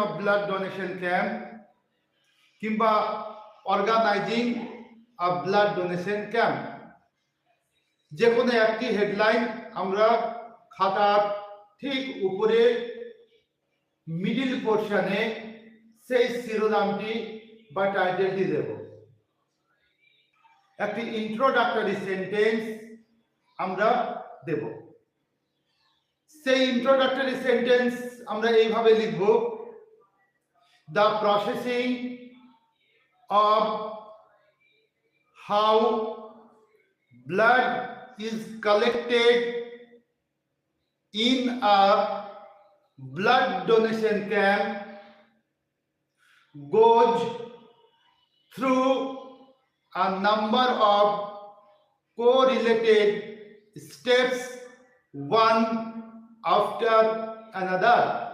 of blood donation camp কিংবা organising আ blood donation camp, যে কোনো একটি হেডলাইন আমরা খাতার ঠিক উপরে মিডিল পোর্শনে সেই শিরোনামটি বা টাইটেলটি দেব। একটি ইন্ট্রোডাক্টরি সেন্টেন্স আমরা দেব। সেই ইন্ট্রোডাক্টরি সেন্টেন্স আমরা এইভাবে লিখব: the processing of how blood is collected in a blood donation camp goes through a number of correlated steps, one after another.